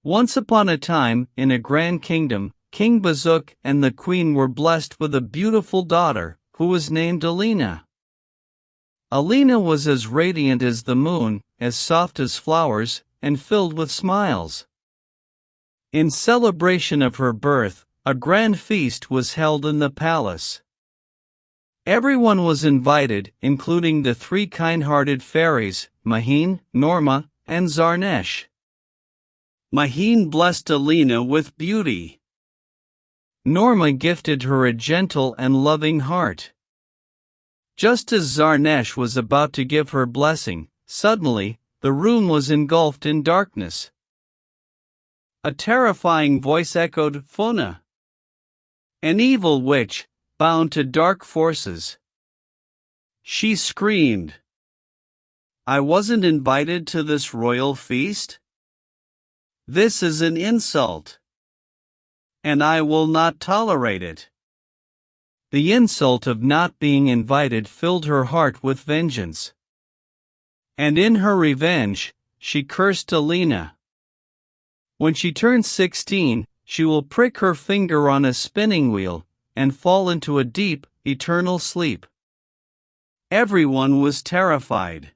Once upon a time, in a grand kingdom, King Bazook and the queen were blessed with a beautiful daughter, who was named Aleena. Aleena was as radiant as the moon, as soft as flowers, and filled with smiles. In celebration of her birth, a grand feast was held in the palace. Everyone was invited, including the three kind-hearted fairies, Maheen, Norma, and Zarnesh. Maheen blessed Aleena with beauty. Norma gifted her a gentle and loving heart. Just as Zarnesh was about to give her blessing, suddenly, the room was engulfed in darkness. A terrifying voice echoed, "Foona!" An evil witch, bound to dark forces. She screamed, "I wasn't invited to this royal feast? This is an insult, and I will not tolerate it." The insult of not being invited filled her heart with vengeance. And in her revenge, she cursed Aleena. When she turns 16, she will prick her finger on a spinning wheel and fall into a deep, eternal sleep. Everyone was terrified.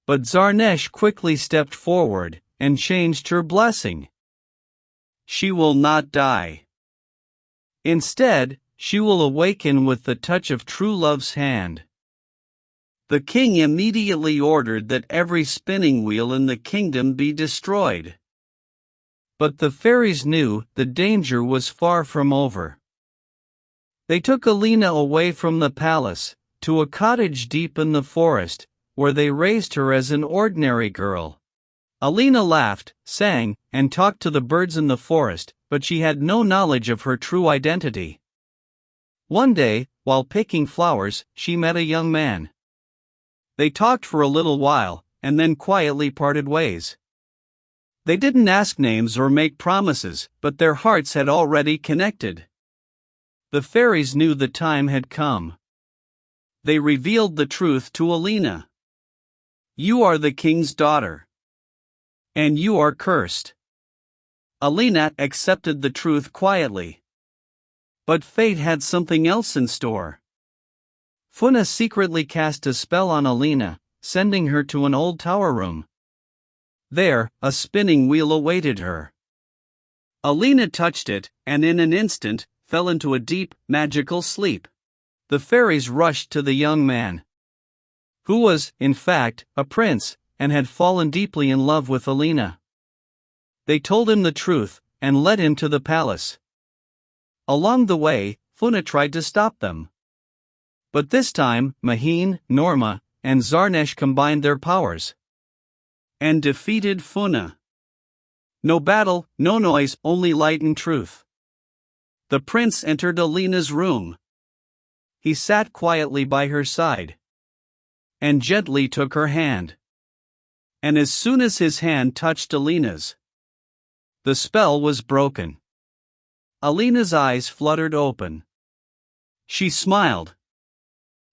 But Zarnesh quickly stepped forward and changed her blessing. She will not die. Instead, she will awaken with the touch of true love's hand. The king immediately ordered that every spinning wheel in the kingdom be destroyed. But the fairies knew the danger was far from over. They took Aleena away from the palace, to a cottage deep in the forest, where they raised her as an ordinary girl. Aleena laughed, sang, and talked to the birds in the forest, but she had no knowledge of her true identity. One day, while picking flowers, she met a young man. They talked for a little while, and then quietly parted ways. They didn't ask names or make promises, but their hearts had already connected. The fairies knew the time had come. They revealed the truth to Aleena. "You are the king's daughter. And you are cursed." Aleena accepted the truth quietly. But fate had something else in store. Foona secretly cast a spell on Aleena, sending her to an old tower room. There, a spinning wheel awaited her. Aleena touched it, and in an instant, fell into a deep, magical sleep. The fairies rushed to the young man, who was, in fact, a prince, and had fallen deeply in love with Aleena. They told him the truth, and led him to the palace. Along the way, Foona tried to stop them. But this time, Maheen, Norma, and Zarnesh combined their powers and defeated Foona. No battle, no noise, only light and truth. The prince entered Aleena's room. He sat quietly by her side and gently took her hand. And as soon as his hand touched Aleena's, the spell was broken. Aleena's eyes fluttered open. She smiled.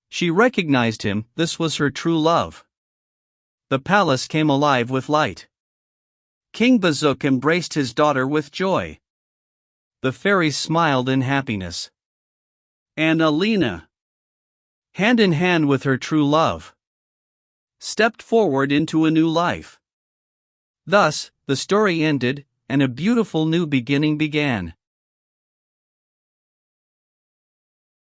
She recognized him. This was her true love. The palace came alive with light. King Bazook embraced his daughter with joy. The fairies smiled in happiness. And Aleena, hand in hand with her true love, stepped forward into a new life. Thus, the story ended, and a beautiful new beginning began.